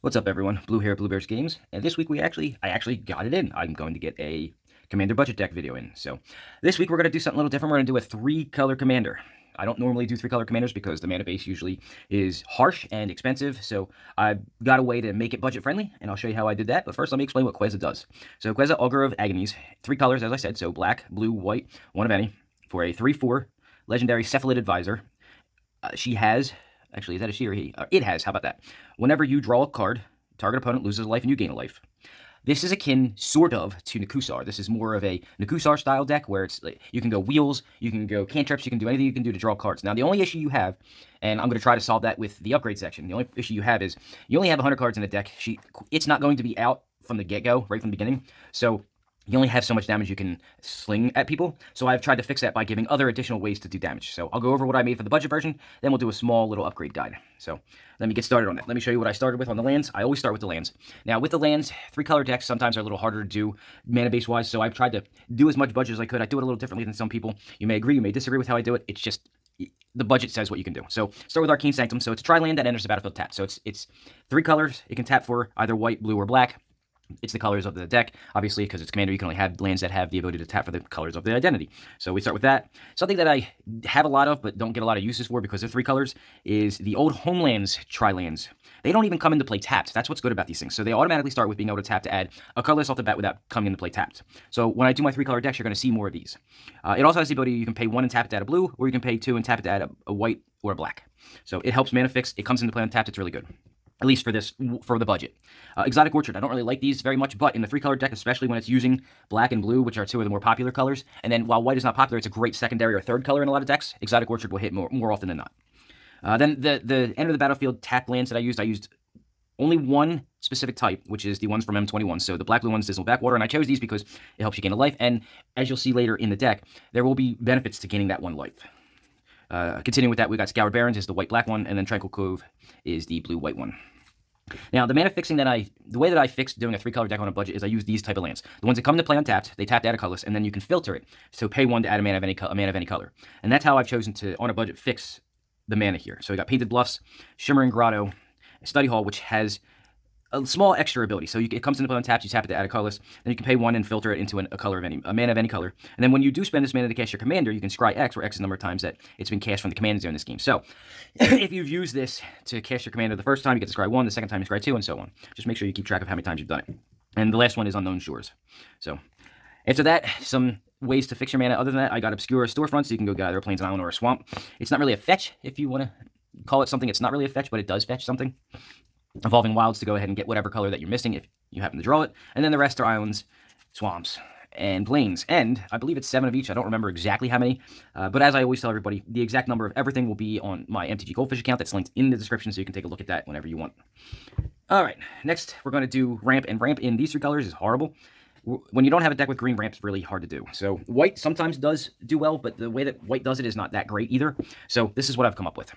What's up, everyone? Blue here, Blue Bears Games, and this week I actually got it in. I'm going to get a Commander budget deck video in. So this week we're going to do something a little different. We're going to do a 3-color Commander. I don't normally do 3-color Commanders because the mana base usually is harsh and expensive, so I've got a way to make it budget friendly, and I'll show you how I did that. But first, let me explain what Queza does. So Queza, Augur of Agonies, 3 colors, as I said, so black, blue, white, one of any, for a 3/4 legendary Cephalid Advisor. She has... Actually, is that a she or he? It has. How about that? Whenever you draw a card, target opponent loses a life and you gain a life. This is akin, sort of, to Nakusar. This is more of a Nakusar-style deck where it's you can go wheels, you can go cantrips, you can do anything you can do to draw cards. Now, the only issue you have, and I'm going to try to solve that with the upgrade section, the only issue you have is you only have 100 cards in the deck. It's not going to be out from the get-go, right from the beginning. So you only have so much damage you can sling at people, so I've tried to fix that by giving other additional ways to do damage. So I'll go over what I made for the budget version, then we'll do a small little upgrade guide. So let me get started on that. Let me show you what I started with on the lands. I always start with the lands. Now, with the lands, 3-color decks sometimes are a little harder to do mana base-wise, so I've tried to do as much budget as I could. I do it a little differently than some people. You may agree, you may disagree with how I do it. It's just the budget says what you can do. So start with Arcane Sanctum. So it's a tri-land that enters the battlefield tapped. So it's 3 colors. It can tap for either white, blue, or black. It's the colors of the deck, obviously, because it's Commander, you can only have lands that have the ability to tap for the colors of the identity. So we start with that. Something that I have a lot of, but don't get a lot of uses for because they're 3 colors, is the old Homelands Tri-lands. They don't even come into play tapped. That's what's good about these things. So they automatically start with being able to tap to add a colorless off the bat without coming into play tapped. So when I do my 3-color decks, you're going to see more of these. It also has the ability, you can pay 1 and tap it to add a blue, or you can pay 2 and tap it to add a white or a black. So it helps mana fix. It comes into play untapped. It's really good. At least for the budget. Exotic Orchard, I don't really like these very much, but in the 3-color deck, especially when it's using black and blue, which are 2 of the more popular colors, and then while white is not popular, it's a great secondary or third color in a lot of decks, Exotic Orchard will hit more often than not. Then the end of the battlefield tap lands that I used only one specific type, which is the ones from M21. So the black blue ones, Dismal Backwater, and I chose these because it helps you gain a life, and as you'll see later in the deck, there will be benefits to gaining that 1 life. Continuing with that, we got Scoured Barrens is the white-black one, and then Tranquil Cove is the blue-white one. Now, the mana fixing the way that I fixed doing a 3-color deck on a budget is I use these type of lands. The ones that come to play untapped, they tap to add a colorless, and then you can filter it. So pay 1 to add a mana of any color. And that's how I've chosen to, on a budget, fix the mana here. So we got Painted Bluffs, Shimmering Grotto, Study Hall, which has a small extra ability. So it comes into play untapped, you tap it to add a colorless, then you can pay 1 and filter it into a mana of any color. And then when you do spend this mana to cast your commander, you can scry X, where X is the number of times that it's been cast from the command zone in this game. So if you've used this to cast your commander the first time, you get to scry 1, the second time you scry 2, and so on. Just make sure you keep track of how many times you've done it. And the last one is Unknown Shores. So after that, some ways to fix your mana. Other than that, I got Obscura Storefront, so you can go get either a Plains Island or a Swamp. It's not really a fetch, if you want to call it something. It's not really a fetch, but it does fetch something. Evolving Wilds to go ahead and get whatever color that you're missing if you happen to draw it. And then the rest are islands, swamps, and plains. And I believe it's 7 of each. I don't remember exactly how many. But as I always tell everybody, the exact number of everything will be on my MTG Goldfish account. That's linked in the description, so you can take a look at that whenever you want. All right, next we're going to do ramp. And ramp in these 3 colors is horrible. When you don't have a deck with green, ramp's really hard to do. So white sometimes does do well, but the way that white does it is not that great either. So this is what I've come up with.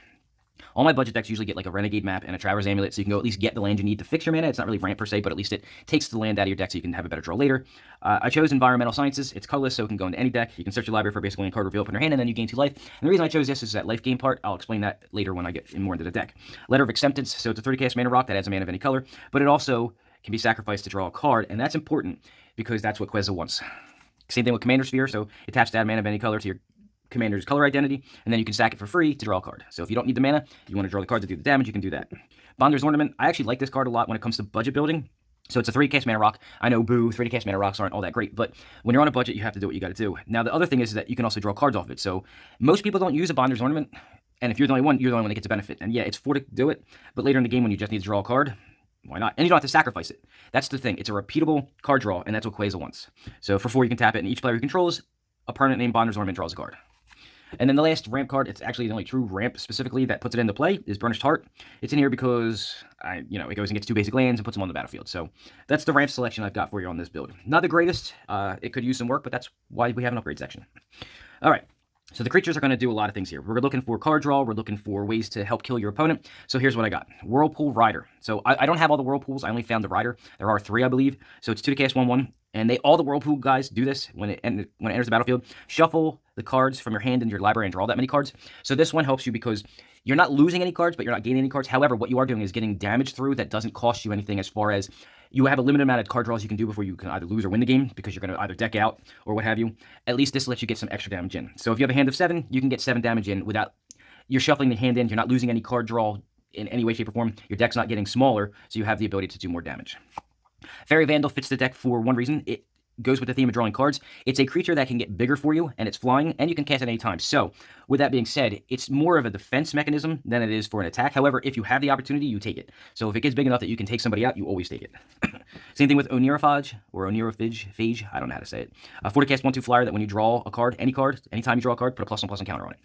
All my budget decks usually get like a Renegade map and a Traveler's Amulet, so you can go at least get the land you need to fix your mana. It's not really ramp per se, but at least it takes the land out of your deck so you can have a better draw later. I chose Environmental Sciences. It's colorless, so it can go into any deck. You can search your library for basically a card reveal from your hand, and then you gain 2 life. And the reason I chose this is that life gain part. I'll explain that later when I get more into the deck. Letter of Acceptance, so it's a 30-cast mana rock that adds a mana of any color, but it also can be sacrificed to draw a card, and that's important because that's what Queza wants. Same thing with Commander Sphere, so it taps to add mana of any color to your commander's color identity, and then you can sack it for free to draw a card. So if you don't need the mana, you want to draw the card to do the damage, you can do that. Bonder's Ornament, I actually like this card a lot when it comes to budget building. So it's a 3-cast mana rock. I know, boo, 3-cast mana rocks aren't all that great, but when you're on a budget, you have to do what you got to do. Now, the other thing is that you can also draw cards off of it. So most people don't use a Bonder's Ornament, and if you're the only one, you're the only one that gets a benefit. And yeah, it's 4 to do it, but later in the game when you just need to draw a card, why not? And you don't have to sacrifice it. That's the thing. It's a repeatable card draw, and that's what Queza wants. So for 4, you can tap it, and each player who controls a permanent named Bonder's Ornament draws a card. And then the last ramp card, it's actually the only true ramp specifically that puts it into play, is Burnished Heart. It's in here because, it goes and gets 2 basic lands and puts them on the battlefield. So that's the ramp selection I've got for you on this build. Not the greatest. It could use some work, but that's why we have an upgrade section. All right. So the creatures are going to do a lot of things here. We're looking for card draw. We're looking for ways to help kill your opponent. So here's what I got. Whirlpool Rider. So I don't have all the Whirlpools. I only found the Rider. There are 3, I believe. So it's 2 to cast 1/1. And all the Whirlpool guys do this when it enters the battlefield. Shuffle the cards from your hand into your library and draw that many cards. So this one helps you because you're not losing any cards, but you're not gaining any cards. However, what you are doing is getting damage through that doesn't cost you anything, as far as you have a limited amount of card draws you can do before you can either lose or win the game, because you're going to either deck out or what have you. At least this lets you get some extra damage in. So if you have a hand of 7, you can get 7 damage in without... You're shuffling the hand in. You're not losing any card draw in any way, shape, or form. Your deck's not getting smaller, so you have the ability to do more damage. Fairy Vandal fits the deck for one reason. It goes with the theme of drawing cards. It's a creature that can get bigger for you, and it's flying, and you can cast it any time. So, with that being said, it's more of a defense mechanism than it is for an attack. However, if you have the opportunity, you take it. So if it gets big enough that you can take somebody out, you always take it. Same thing with Oneirophage, or Oneirophage, I don't know how to say it. 4 to cast 1/2 flyer that when you draw a card, anytime you draw a card, put a +1/+1 counter on it.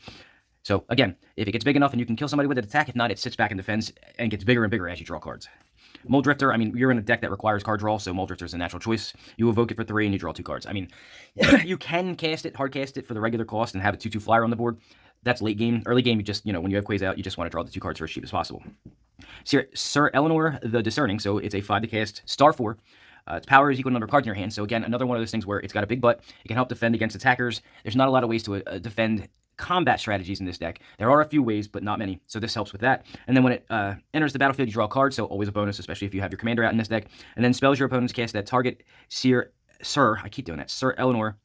So, again, if it gets big enough and you can kill somebody with an attack, if not, it sits back and defends and gets bigger and bigger as you draw cards. Mold Drifter, I mean, you're in a deck that requires card draw, so Mold Drifter is a natural choice. You evoke it for 3 and you draw 2 cards. I mean, you can hard cast it for the regular cost and have a 2/2 flyer on the board. That's late game. Early game, you just, when you have Queza out, you just want to draw the 2 cards for as cheap as possible. Sir Eleanor the Discerning, so it's a 5 to cast, star 4. Its power is equal to the number of cards in your hand. So again, another one of those things where it's got a big butt. It can help defend against attackers. There's not a lot of ways to defend combat strategies in this deck. There are a few ways, but not many. So this helps with that. And then when it enters the battlefield, you draw a card. So always a bonus, especially if you have your commander out in this deck. And then spells your opponents cast that target Sir Eleanor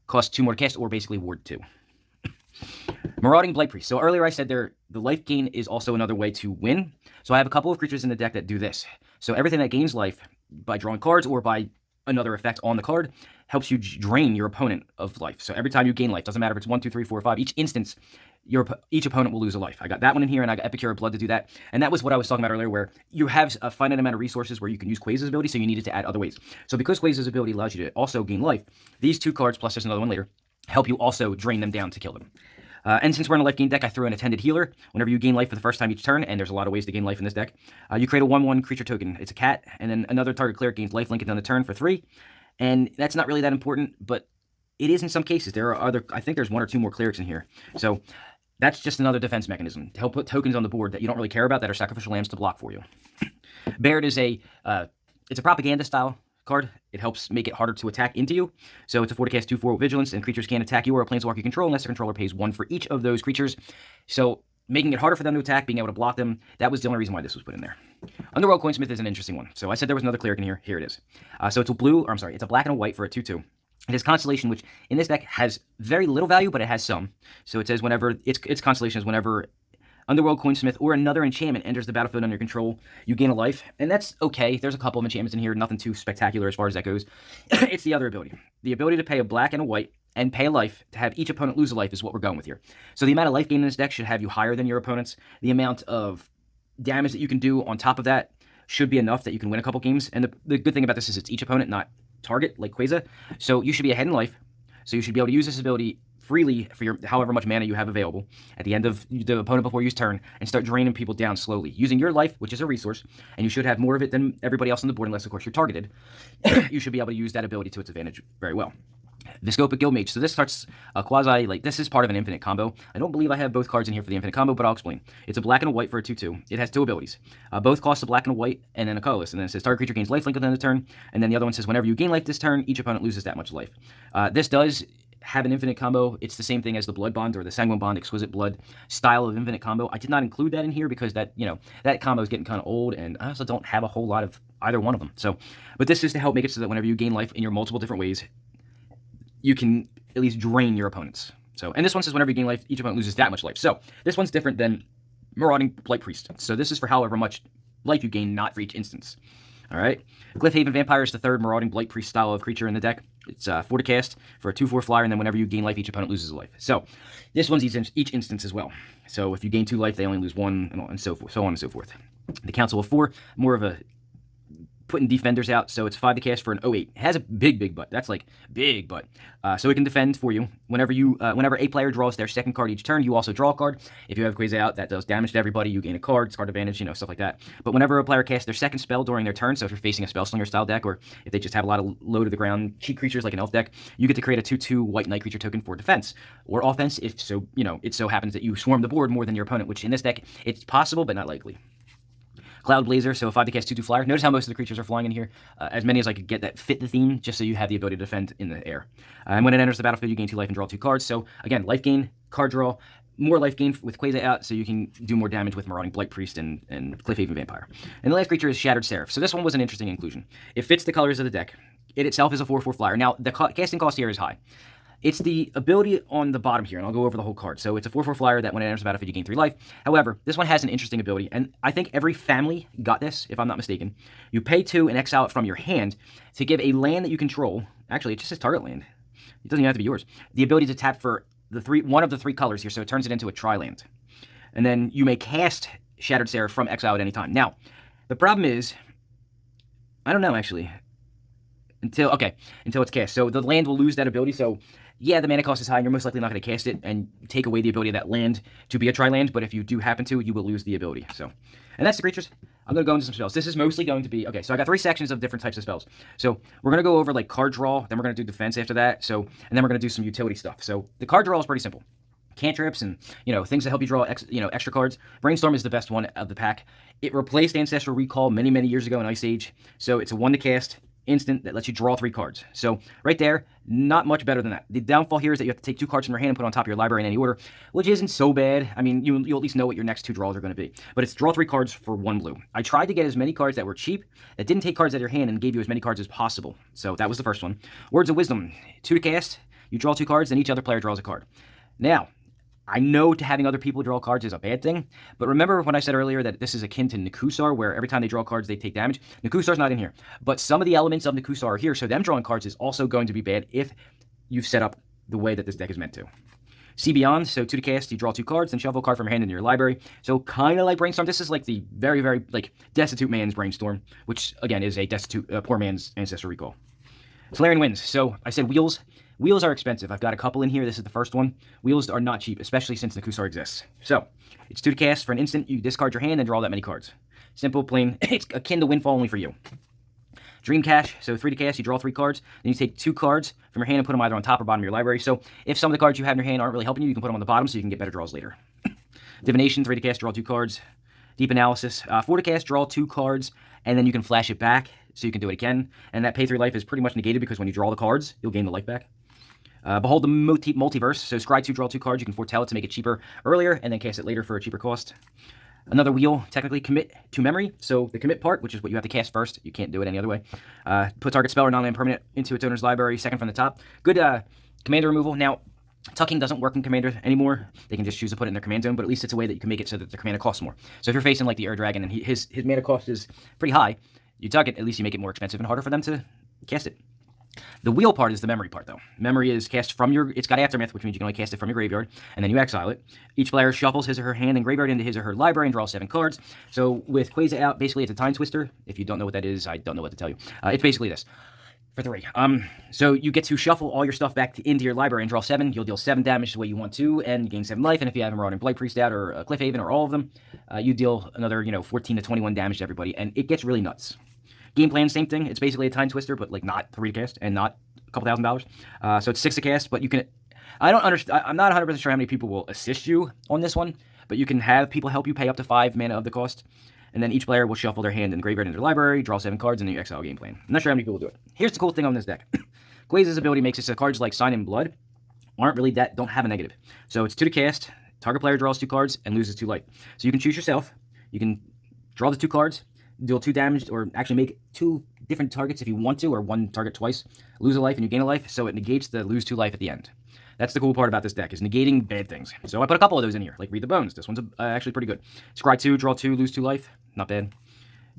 costs 2 more to cast, or basically ward 2. Marauding Blightpriest. So earlier I said the life gain is also another way to win. So I have a couple of creatures in the deck that do this. So everything that gains life by drawing cards or by another effect on the card helps you drain your opponent of life. So every time you gain life, doesn't matter if it's 1, 2, 3, 4, 5, each instance, each opponent will lose a life. I got that one in here, and I got Epicure of Blood to do that. And that was what I was talking about earlier, where you have a finite amount of resources where you can use Queza's ability, so you needed to add other ways. So because Queza's ability allows you to also gain life, these 2 cards, plus there's another one later, help you also drain them down to kill them. And since we're in a life gain deck, I threw in Attended Healer. Whenever you gain life for the first time each turn, and there's a lot of ways to gain life in this deck, you create a 1/1 creature token. It's a cat, and then another target cleric gains life link on the turn for 3. And that's not really that important, but it is in some cases. There are I think there's 1 or 2 more clerics in here. So that's just another defense mechanism to help put tokens on the board that you don't really care about that are sacrificial lambs to block for you. Baird is it's a propaganda style card. It helps make it harder to attack into you. So it's a 4 to cast 2/4 with vigilance, and creatures can't attack you or a planeswalker you control unless the controller pays 1 for each of those creatures. So making it harder for them to attack, being able to block them, that was the only reason why this was put in there. Underworld Coinsmith is an interesting one. So I said there was another cleric in here. Here it is. So it's it's a black and a white for a 2/2. It is Constellation, which in this deck has very little value, but it has some. So it says whenever its Constellation is whenever Underworld Coinsmith or another enchantment enters the battlefield under your control, you gain a life. And that's okay. There's a couple of enchantments in here, nothing too spectacular as far as that goes. It's the other ability. The ability to pay a black and a white and pay a life to have each opponent lose a life is what we're going with here. So the amount of life gain in this deck should have you higher than your opponents. The amount of damage that you can do on top of that should be enough that you can win a couple games. And the good thing about this is it's each opponent, not target, like Queza. So you should be ahead in life. So you should be able to use this ability freely for your however much mana you have available at the end of the opponent before you turn, and start draining people down slowly using your life, which is a resource, and you should have more of it than everybody else on the board, unless of course you're targeted. You should be able to use that ability to its advantage very well. Viscopic Guildmage. So this starts a quasi, this is part of an infinite combo. I don't believe I have both cards in here for the infinite combo, but I'll explain. It's a black and a white for a 2/2. It has 2 abilities. Both cost a black and a white, and then a colorless. And then it says target creature gains life link at the end of the turn. And then the other one says whenever you gain life this turn, each opponent loses that much life. This does have an infinite combo. It's the same thing as the Blood Bond or the Sanguine Bond Exquisite Blood style of infinite combo. I did not include that in here because that combo is getting kind of old, and I also don't have a whole lot of either one of them. So, but this is to help make it so that whenever you gain life in your multiple different ways, you can at least drain your opponents. So, and this one says whenever you gain life, each opponent loses that much life. So this one's different than Marauding Blightpriest. So this is for however much life you gain, not for each instance. All right. Glyphaven Vampire is the 3rd Marauding Blightpriest style of creature in the deck. It's 4 to cast for a 2/4 flyer, and then whenever you gain life, each opponent loses a life. So this one's each instance as well. So if you gain 2 life, they only lose 1, and so on and so forth. The Council of 4, more of a putting defenders out, so it's 5 to cast for an 08. It has a big butt. That's like big butt. So it can defend for you. Whenever a player draws their second card each turn, you also draw a card. If you have Queza out, that does damage to everybody. You gain a card, card advantage, stuff like that. But whenever a player casts their second spell during their turn, so if you're facing a Spellslinger style deck, or if they just have a lot of low to the ground cheap creatures like an elf deck, you get to create a 2/2 white knight creature token for defense or offense. If so, it so happens that you swarm the board more than your opponent, which in this deck it's possible but not likely. Cloud Blazer, so 5 to cast 2/2 flyer. Notice how most of the creatures are flying in here. As many as I could get that fit the theme, just so you have the ability to defend in the air. And when it enters the battlefield, you gain 2 life and draw 2 cards. So again, life gain, card draw, more life gain with Queza out, so you can do more damage with Marauding Blight Priest and Cliffhaven Vampire. And the last creature is Shattered Seraph. So this one was an interesting inclusion. It fits the colors of the deck. It itself is a 4/4 flyer. Now, the casting cost here is high. It's the ability on the bottom here, and I'll go over the whole card. So it's a 4/4 flyer that when it enters the battlefield, you gain 3 life. However, this one has an interesting ability, and I think every family got this, if I'm not mistaken. You pay 2 and exile it from your hand to give a land that you control. Actually, it just says target land. It doesn't even have to be yours. The ability to tap for one of the 3 colors here, so it turns it into a tri-land. And then you may cast Shattered Seraph from exile at any time. Now, the problem is, I don't know, actually. Until it's cast. So the land will lose that ability, so yeah, the mana cost is high, and you're most likely not going to cast it and take away the ability of that land to be a tri-land, but if you do happen to, you will lose the ability. So, and that's the creatures. I'm going to go into some spells. This is mostly going to be, okay, so I got 3 sections of different types of spells. So we're going to go over like card draw, then we're going to do defense after that, and then we're going to do some utility stuff. So the card draw is pretty simple. Cantrips and, things that help you draw extra cards. Brainstorm is the best one of the pack. It replaced Ancestral Recall many years ago in Ice Age, so it's a 1 to cast instant that lets you draw 3 cards. So right there, not much better than that. The downfall here is that you have to take 2 cards from your hand and put on top of your library in any order, which isn't so bad. I mean, you'll at least know what your next 2 draws are going to be. But it's draw 3 cards for 1 blue. I tried to get as many cards that were cheap, that didn't take cards out of your hand and gave you as many cards as possible. So that was the first one. Words of Wisdom, 2 to cast, you draw 2 cards, then each other player draws a card. Now, I know having other people draw cards is a bad thing, but remember when I said earlier that this is akin to Nekusar, where every time they draw cards, they take damage? Nekusar's not in here, but some of the elements of Nekusar are here, so them drawing cards is also going to be bad if you've set up the way that this deck is meant to. See Beyond, so 2 to cast, you draw 2 cards, then shuffle a card from your hand into your library. So kind of like Brainstorm. This is like the very, like, destitute man's Brainstorm, which, again, is a poor man's Ancestral Recall. Talrand Winds, so I said wheels. Wheels are expensive. I've got a couple in here. This is the first one. Wheels are not cheap, especially since Nekusar exists. So, it's 2 to cast. For an instant, you discard your hand and draw that many cards. Simple, plain. It's akin to Windfall only for you. Dream Cache, so 3 to cast, you draw 3 cards. Then you take 2 cards from your hand and put them either on top or bottom of your library. So, if some of the cards you have in your hand aren't really helping you, you can put them on the bottom so you can get better draws later. Divination, 3 to cast, draw 2 cards. Deep Analysis, 4 to cast, draw 2 cards, and then you can flash it back so you can do it again. And that pay 3 life is pretty much negated because when you draw the cards, you'll gain the life back. Behold the Multiverse, so scry 2, draw 2 cards, you can foretell it to make it cheaper earlier, and then cast it later for a cheaper cost. Another wheel, technically Commit to Memory, so the commit part, which is what you have to cast first, you can't do it any other way. Put target spell or non-land permanent into its owner's library, second from the top. Good commander removal. Now, tucking doesn't work in Commander anymore. They can just choose to put it in their command zone, but at least it's a way that you can make it so that their commander costs more. So if you're facing like the Ur Dragon and his mana cost is pretty high, you tuck it, at least you make it more expensive and harder for them to cast it. The wheel part is the memory part, though. Memory is cast from it's got Aftermath, which means you can only cast it from your graveyard, and then you exile it. Each player shuffles his or her hand and graveyard into his or her library and draws 7 cards. So with Queza out, basically it's a time twister. If you don't know what that is, I don't know what to tell you. It's basically this. For 3. So you get to shuffle all your stuff back into your library and draw 7. You'll deal 7 damage the way you want to, and gain 7 life. And if you have a Marauding Blight Priest out or a Cliffhaven or all of them, you deal another 14 to 21 damage to everybody, and it gets really nuts. Game plan, same thing. It's basically a time twister, but like not 3 to cast and not a couple $1,000. So it's 6 to cast, but you can. I don't understand. I'm not 100% sure how many people will assist you on this one, but you can have people help you pay up to 5 mana of the cost, and then each player will shuffle their hand in the graveyard into their library, draw 7 cards, and then you exile game plan. I'm not sure how many people will do it. Here's the cool thing on this deck. Quaza's ability makes it so cards like Sign in Blood don't have a negative. So it's 2 to cast. Target player draws 2 cards and loses 2 life. So you can choose yourself. You can draw the 2 cards, deal 2 damage, or actually make 2 different targets if you want to, or 1 target twice, lose a life and you gain a life, so it negates the lose 2 life at the end. That's the cool part about this deck, is negating bad things. So I put a couple of those in here, like Read the Bones. This one's actually pretty good. Scry 2, draw 2, lose 2 life. Not bad.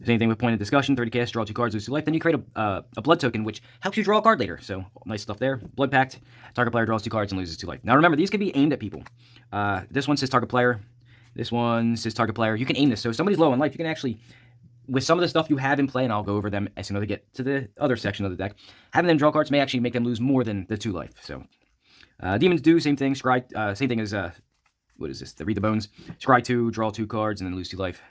Same thing with Point of Discussion, 30 cast, draw 2 cards, lose 2 life. Then you create a blood token, which helps you draw a card later. So nice stuff there. Blood Pact, target player draws 2 cards and loses 2 life. Now remember, these can be aimed at people. This one says target player. This one says target player. You can aim this. So if somebody's low on life, you can actually with some of the stuff you have in play, and I'll go over them as soon as I get to the other section of the deck, having them draw cards may actually make them lose more than the 2 life. So, Demons do, same thing. Scry, same thing as, what is this? The Read the Bones. Scry 2, draw 2 cards, and then lose 2 life.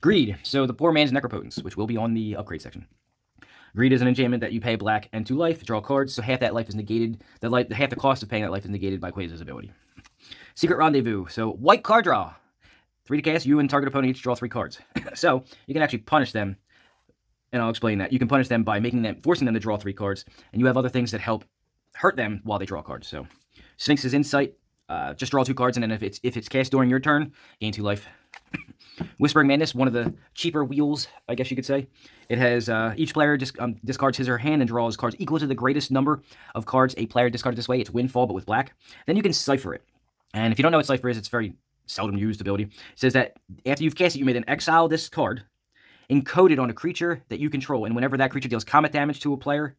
Greed. So, the Poor Man's Necropotence, which will be on the upgrade section. Greed is an enchantment that you pay black and 2 life, draw cards, so half that life is negated. Half the cost of paying that life is negated by Queza's ability. Secret Rendezvous. So, white card draw. 3 to cast, you and target opponent each draw 3 cards. So, you can actually punish them, and I'll explain that. You can punish them by forcing them to draw 3 cards, and you have other things that help hurt them while they draw cards. So, Sphinx's Insight, just draw 2 cards, and then if it's cast during your turn, gain 2 life. Whispering Madness, one of the cheaper wheels, I guess you could say. It has, each player discards his or her hand and draws cards equal to the greatest number of cards a player discarded this way. It's Windfall, but with black. Then you can Cipher it. And if you don't know what Cipher is, it's very seldom used ability. It says that after you've cast it, you may then exile this card, encode it on a creature that you control, and whenever that creature deals combat damage to a player,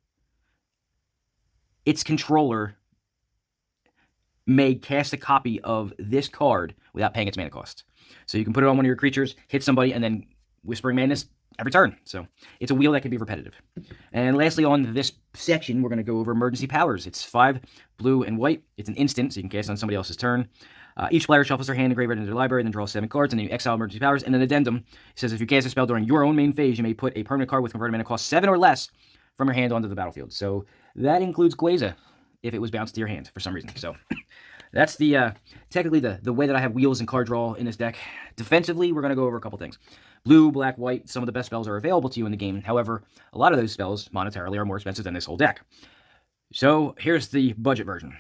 its controller may cast a copy of this card without paying its mana cost. So you can put it on one of your creatures, hit somebody, and then Whispering Madness every turn. So it's a wheel that can be repetitive. And lastly, on this section, we're going to go over emergency powers. It's 5 blue and white. It's an instant, so you can cast on somebody else's turn. Each player shuffles their hand and graveyard into their library, then draws 7 cards, and then you exile emergency powers. And an addendum says if you cast a spell during your own main phase, you may put a permanent card with converted mana cost 7 or less from your hand onto the battlefield. So that includes Queza if it was bounced to your hand for some reason. So that's the technically the way that I have wheels and card draw in this deck. Defensively, we're going to go over a couple things. Blue, black, white, some of the best spells are available to you in the game. However, a lot of those spells monetarily are more expensive than this whole deck. So here's the budget version.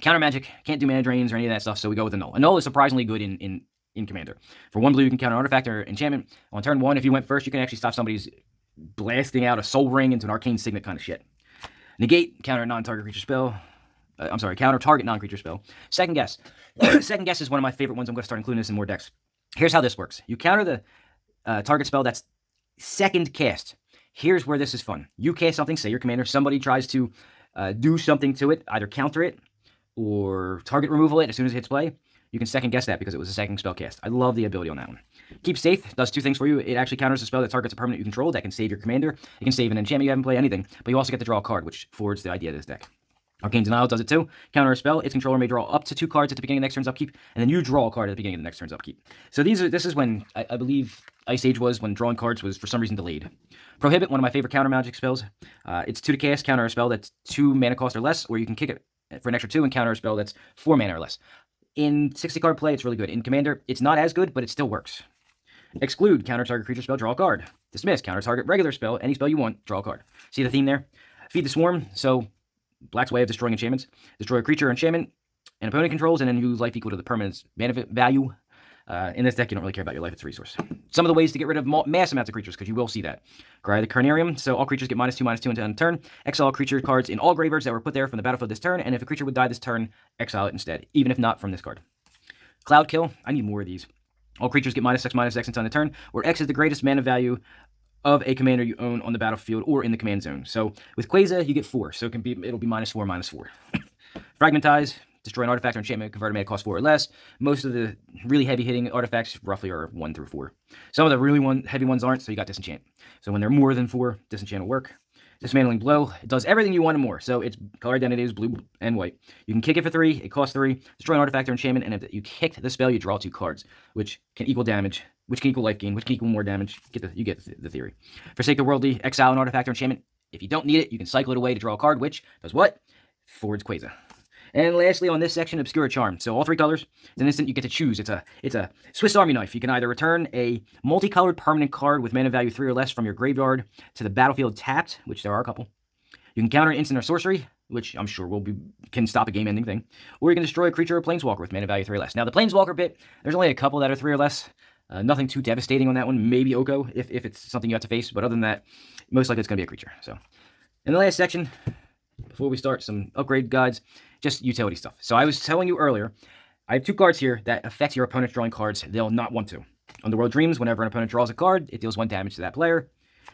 Counter magic, can't do mana drains or any of that stuff, so we go with a null. A null is surprisingly good in Commander. For 1 blue, you can counter artifact or enchantment. On turn 1, if you went first, you can actually stop somebody's blasting out a soul ring into an arcane signet kind of shit. Negate, counter non-target creature spell. Counter target non-creature spell. Second guess. Second guess is one of my favorite ones. I'm going to start including this in more decks. Here's how this works. You counter the target spell that's second cast. Here's where this is fun. You cast something, say your commander, somebody tries to do something to it, either counter it or target removal it as soon as it hits play. You can second guess that because it was a second spell cast. I love the ability on that one. Keep Safe does 2 things for you. It actually counters a spell that targets a permanent you control that can save your commander. It can save an enchantment you haven't played, anything. But you also get to draw a card, which forwards the idea of this deck. Arcane Denial does it too. Counter a spell, its controller may draw up to 2 cards at the beginning of the next turn's upkeep, and then you draw a card at the beginning of the next turn's upkeep. So this is when, I believe, Ice Age was when drawing cards was for some reason delayed. Prohibit, one of my favorite counter magic spells. It's 2 to cast, counter a spell that's 2 mana cost or less, or you can kick it for an extra 2 and counter a spell that's 4 mana or less. In 60-card play, it's really good. In Commander, it's not as good, but it still works. Exclude, counter target creature spell, draw a card. Dismiss, counter target regular spell, any spell you want, draw a card. See the theme there? Feed the Swarm, so black's way of destroying enchantments. Destroy a creature or enchantment and opponent controls, and then use life equal to the permanent's mana value. In this deck, you don't really care about your life, it's a resource. Some of the ways to get rid of mass amounts of creatures, because you will see that. Cry the Carnarium, so all creatures get -2/-2 until end turn. Exile creature cards in all graveyards that were put there from the battlefield this turn, and if a creature would die this turn, exile it instead, even if not from this card. Cloud Kill, I need more of these. All creatures get -X/-X until end turn, where X is the greatest mana value of a commander you own on the battlefield or in the command zone. So with Queza, you get 4, so it'll be -4/-4. Fragmentize, destroy an artifact or enchantment, converted mana cost 4 or less. Most of the really heavy-hitting artifacts roughly are 1 through 4. Some of the really heavy ones aren't, so you got Disenchant. So when they're more than 4, Disenchant will work. Dismantling Blow, it does everything you want and more. So its color identity is blue and white. You can kick it for 3, it costs 3, destroy an artifact or enchantment, and if you kicked the spell, you draw 2 cards, which can equal damage, which can equal life gain, which can equal more damage. You get the theory. Forsake the Worldly, exile an artifact or enchantment. If you don't need it, you can cycle it away to draw a card, which does what? Forwards Queza. And lastly, on this section, Obscura Charm. So all 3 colors. It's an instant you get to choose. It's a Swiss Army knife. You can either return a multicolored permanent card with mana value 3 or less from your graveyard to the battlefield tapped, which there are a couple. You can counter an instant or sorcery, which I'm sure can stop a game-ending thing. Or you can destroy a creature or planeswalker with mana value 3 or less. Now, the planeswalker bit, there's only a couple that are 3 or less. Nothing too devastating on that one. Maybe Oko, if it's something you have to face. But other than that, most likely it's going to be a creature. So, in the last section, before we start, some upgrade guides, just utility stuff. So I was telling you earlier, I have 2 cards here that affect your opponent's drawing cards they'll not want to. Underworld Dreams, whenever an opponent draws a card, it deals 1 damage to that player.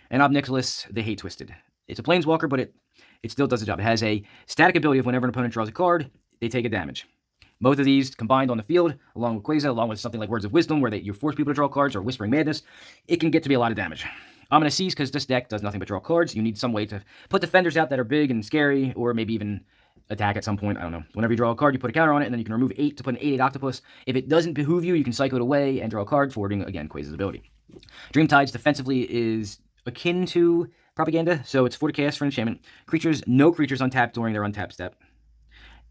And Ob Nixilis, the Hate Twisted. It's a planeswalker, but it still does the job. It has a static ability of whenever an opponent draws a card, they take a damage. Both of these combined on the field, along with Queza, along with something like Words of Wisdom, where you force people to draw cards, or Whispering Madness, it can get to be a lot of damage. I'm going to seize because this deck does nothing but draw cards. You need some way to put defenders out that are big and scary, or maybe even attack at some point. I don't know. Whenever you draw a card, you put a counter on it, and then you can remove 8 to put an 8/8 octopus. If it doesn't behoove you, you can cycle it away and draw a card, forwarding, again, Quaza's ability. Dreamtides defensively is akin to Propaganda, so it's 4 to cast for enchantment. No creatures untap during their untap step.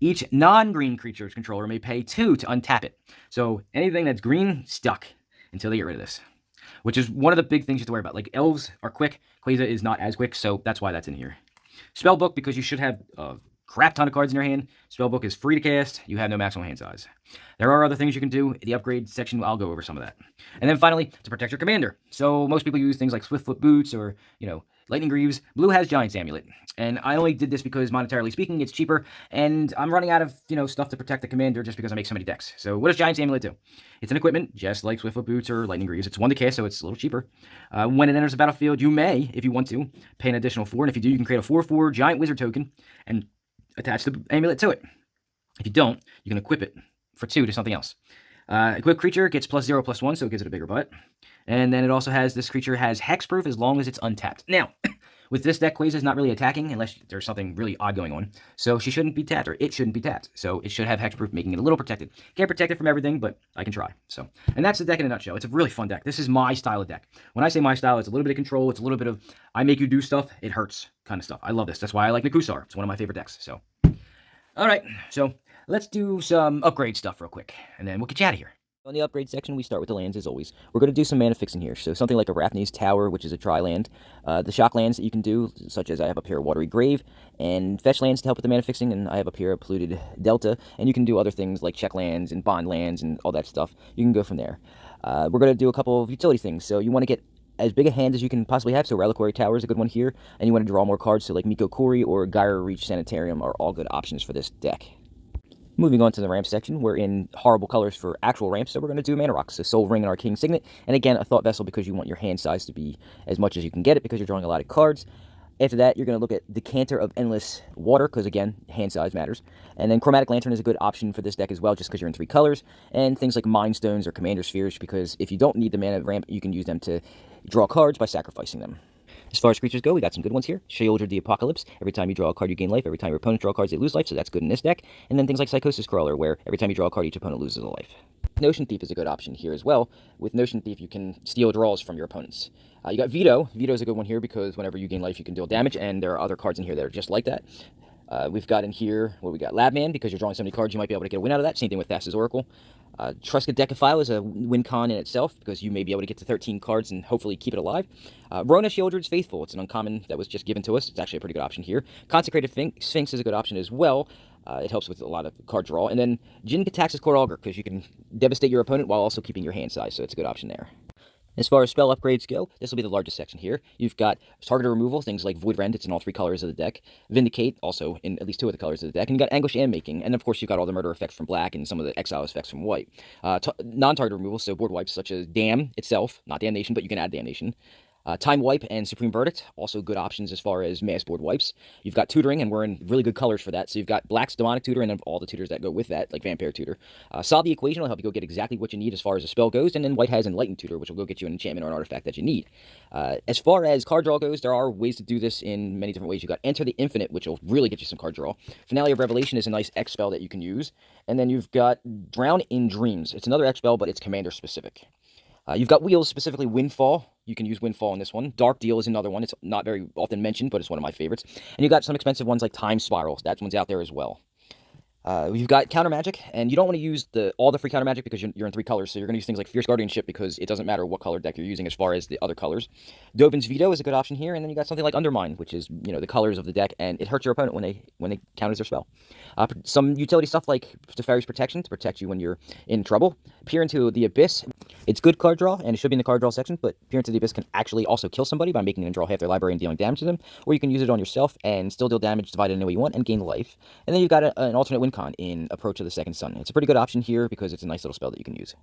Each non-green creature's controller may pay 2 to untap it. So anything that's green, stuck until they get rid of this. Which is one of the big things you have to worry about. Like, elves are quick. Queza is not as quick, so that's why that's in here. Spellbook, because you should have a crap ton of cards in your hand. Spellbook is free to cast. You have no maximum hand size. There are other things you can do. In the upgrade section, I'll go over some of that. And then finally, to protect your commander. So most people use things like Swiftfoot Boots or, Lightning Greaves. Blue has Giant's Amulet. And I only did this because, monetarily speaking, it's cheaper. And I'm running out of, stuff to protect the commander just because I make so many decks. So what does Giant's Amulet do? It's an equipment, just like Swiftfoot Boots or Lightning Greaves. It's 1 to cast, so it's a little cheaper. When it enters the battlefield, you may, if you want to, pay an additional 4. And if you do, you can create a 4/4 Giant Wizard token and attach the amulet to it. If you don't, you can equip it for 2 to something else. Equipped creature gets +0/+1, so it gives it a bigger butt. And then it also has, this creature has hexproof as long as it's untapped. Now, with this deck, Queza is not really attacking unless there's something really odd going on. So she shouldn't be tapped, or it shouldn't be tapped. So it should have hexproof, making it a little protected. Can't protect it from everything, but I can try. And that's the deck in a nutshell. It's a really fun deck. This is my style of deck. When I say my style, it's a little bit of control. It's a little bit of, I make you do stuff, it hurts kind of stuff. I love this. That's why I like Nakusar. It's one of my favorite decks. So, all right. So let's do some upgrade stuff real quick, and then we'll get you out of here. On the upgrade section, we start with the lands as always. We're going to do some mana fixing here. So something like a Rathne's Tower, which is a tri-land. The shock lands that you can do, such as I have up here a Watery Grave, and fetch lands to help with the mana fixing, and I have up here a Polluted Delta. And you can do other things like check lands and bond lands and all that stuff. You can go from there. We're going to do a couple of utility things. So you want to get as big a hand as you can possibly have. So Reliquary Tower is a good one here. And you want to draw more cards, so like Miko Kori or Gyre Reach Sanitarium are all good options for this deck. Moving on to the ramp section, we're in horrible colors for actual ramps, so we're going to do Mana Rocks, so Soul Ring and Arcane Signet, and again, a Thought Vessel because you want your hand size to be as much as you can get it because you're drawing a lot of cards. After that, you're going to look at Decanter of Endless Water, because again, hand size matters. And then Chromatic Lantern is a good option for this deck as well, just because you're in 3 colors. And things like Mind Stones or Commander Spheres, because if you don't need the mana ramp, you can use them to draw cards by sacrificing them. As far as creatures go, we got some good ones here. Sheoldred the Apocalypse. Every time you draw a card, you gain life. Every time your opponents draw cards, they lose life, so that's good in this deck. And then things like Psychosis Crawler, where every time you draw a card, each opponent loses a life. Notion Thief is a good option here as well. With Notion Thief, you can steal draws from your opponents. You got Veto. Veto is a good one here because whenever you gain life, you can deal damage, and there are other cards in here that are just like that. We've got in here, we got Labman, because you're drawing so many cards, you might be able to get a win out of that. Same thing with Thassa's Oracle. Trusted Decaphile is a win con in itself, because you may be able to get to 13 cards and hopefully keep it alive. Rona Sheoldred's Faithful, it's an uncommon that was just given to us. It's actually a pretty good option here. Consecrated Sphinx is a good option as well. It helps with a lot of card draw. And then Jin Katax's Court Augur, because you can devastate your opponent while also keeping your hand size, so it's a good option there. As far as spell upgrades go, this will be the largest section here. You've got targeted removal, things like Void Rend, it's in all 3 colors of the deck. Vindicate, also in at least 2 of the colors of the deck. And you got Anguish and Making. And of course, you've got all the murder effects from black and some of the exile effects from white. Non-targeted removal, so board wipes such as Damn itself, not Damnation, but you can add Damnation. Time Wipe and Supreme Verdict, also good options as far as mass board wipes. You've got Tutoring, and we're in really good colors for that. So you've got Black's Demonic Tutor, and then all the tutors that go with that, like Vampire Tutor. Solve the Equation will help you go get exactly what you need as far as a spell goes, and then White has Enlightened Tutor, which will go get you an enchantment or an artifact that you need. As far as card draw goes, there are ways to do this in many different ways. You've got Enter the Infinite, which will really get you some card draw. Finale of Revelation is a nice X spell that you can use. And then you've got Drown in Dreams. It's another X spell, but it's commander specific. You've got Wheels, specifically Windfall. You can use Windfall in this one. Dark Deal is another one. It's not very often mentioned, but it's one of my favorites. And you've got some expensive ones like Time Spiral. That one's out there as well. You've got Counter Magic, and you don't want to use all the free Counter Magic because you're in 3 colors, so you're going to use things like Fierce Guardianship because it doesn't matter what color deck you're using as far as the other colors. Dovin's Veto is a good option here, and then you got something like Undermine, which is, the colors of the deck, and it hurts your opponent when they counters their spell. Some utility stuff like Teferi's Protection to protect you when you're in trouble. Peer into the Abyss. It's good card draw, and it should be in the card draw section, but Peer into the Abyss can actually also kill somebody by making them draw half their library and dealing damage to them, or you can use it on yourself and still deal damage divided any way you want and gain life. And then you've got an alternate win con in Approach of the Second Sun. It's a pretty good option here because it's a nice little spell that you can use.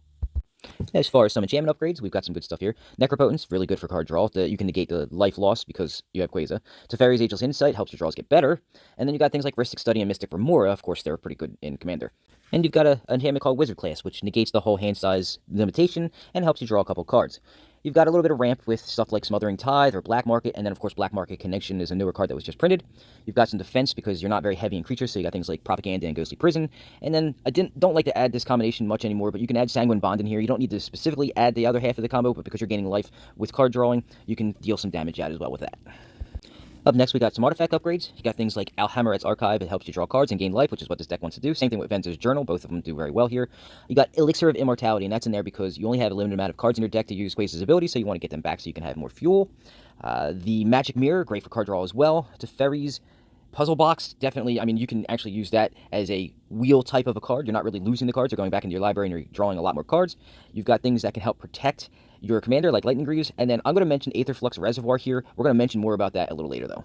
As far as some enchantment upgrades, we've got some good stuff here. Necropotence, really good for card draw. You can negate the life loss because you have Queza. Teferi's Ageless Insight helps your draws get better. And then you got things like Rhystic Study and Mystic Remora. Of course, they're pretty good in Commander. And you've got a enchantment called Wizard Class, which negates the whole hand size limitation and helps you draw a couple cards. You've got a little bit of ramp with stuff like Smothering Tithe or Black Market, and then of course Black Market Connection is a newer card that was just printed. You've got some defense because you're not very heavy in creatures, so you got things like Propaganda and Ghostly Prison. And then I don't like to add this combination much anymore, but you can add Sanguine Bond in here. You don't need to specifically add the other half of the combo, but because you're gaining life with card drawing, you can deal some damage out as well with that. Up next, we got some artifact upgrades. You got things like Alhammeret's Archive. It helps you draw cards and gain life, which is what this deck wants to do. Same thing with Venza's Journal. Both of them do very well here. You got Elixir of Immortality, and that's in there because you only have a limited amount of cards in your deck to use Queza's ability, so you want to get them back so you can have more fuel. The Magic Mirror, great for card draw as well. Teferi's Puzzle Box, definitely, I mean, you can actually use that as a wheel type of a card. You're not really losing the cards. They're going back into your library and you're drawing a lot more cards. You've got things that can help protect your commander, like Lightning Greaves. And then I'm going to mention Aetherflux Reservoir here. We're going to mention more about that a little later, though.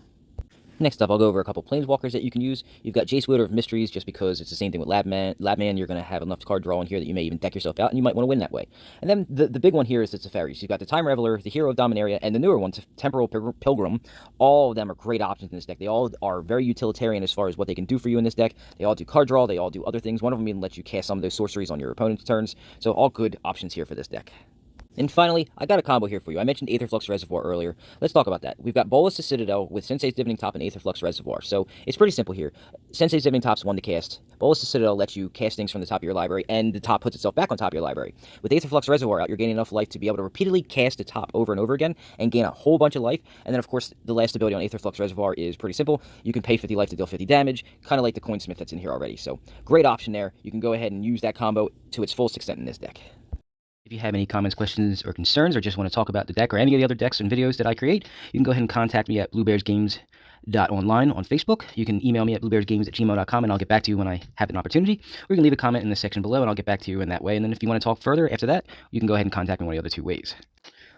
Next up, I'll go over a couple planeswalkers that you can use. You've got Jace Wielder of Mysteries, just because it's the same thing with Labman. Labman, you're going to have enough card draw in here that you may even deck yourself out, and you might want to win that way. And then the big one here is the Teferis. You've got the Time Reveler, the Hero of Dominaria, and the newer one, Temporal Pilgrim. All of them are great options in this deck. They all are very utilitarian as far as what they can do for you in this deck. They all do card draw. They all do other things. One of them even lets you cast some of those sorceries on your opponent's turns. So all good options here for this deck. And finally, I got a combo here for you. I mentioned Aetherflux Reservoir earlier. Let's talk about that. We've got Bolas the Citadel with Sensei's Divining Top and Aetherflux Reservoir. So it's pretty simple here. Sensei's Divining Top's one to cast. Bolas the Citadel lets you cast things from the top of your library, and the top puts itself back on top of your library. With Aetherflux Reservoir out, you're gaining enough life to be able to repeatedly cast the top over and over again and gain a whole bunch of life. And then, of course, the last ability on Aetherflux Reservoir is pretty simple. You can pay 50 life to deal 50 damage, kind of like the Coinsmith that's in here already. So great option there. You can go ahead and use that combo to its fullest extent in this deck. If you have any comments, questions, or concerns, or just want to talk about the deck or any of the other decks and videos that I create, you can go ahead and contact me at bluebearsgames.online on Facebook. You can email me at bluebearsgames@gmail.com, and I'll get back to you when I have an opportunity. Or you can leave a comment in the section below, and I'll get back to you in that way. And then if you want to talk further after that, you can go ahead and contact me one of the other two ways.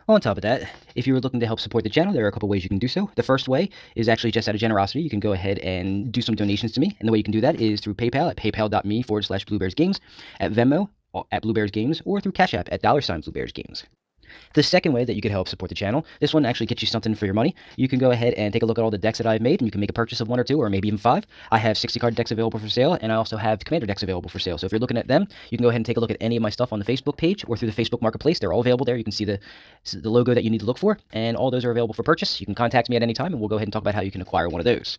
On top of that, if you were looking to help support the channel, there are a couple ways you can do so. The first way is actually just out of generosity. You can go ahead and do some donations to me. And the way you can do that is through PayPal at paypal.me/bluebearsgames, at Venmo at Blue Bears Games, or through Cash App at $Blue Bears Games. The second way that you could help support the channel, this one actually gets you something for your money. You can go ahead and take a look at all the decks that I've made, and you can make a purchase of 1 or 2, or maybe even 5. I have 60-card decks available for sale, and I also have Commander decks available for sale. So if you're looking at them, you can go ahead and take a look at any of my stuff on the Facebook page or through the Facebook Marketplace. They're all available there. You can see the logo that you need to look for, and all those are available for purchase. You can contact me at any time, and we'll go ahead and talk about how you can acquire one of those.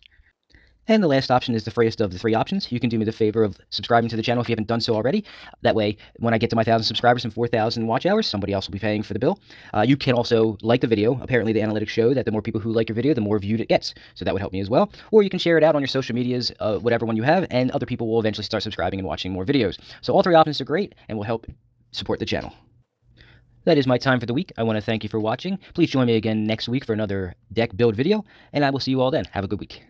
And the last option is the freest of the 3 options. You can do me the favor of subscribing to the channel if you haven't done so already. That way, when I get to my 1,000 subscribers and 4,000 watch hours, somebody else will be paying for the bill. You can also like the video. Apparently, the analytics show that the more people who like your video, the more viewed it gets. So that would help me as well. Or you can share it out on your social medias, whatever one you have, and other people will eventually start subscribing and watching more videos. So all 3 options are great and will help support the channel. That is my time for the week. I want to thank you for watching. Please join me again next week for another deck build video, and I will see you all then. Have a good week.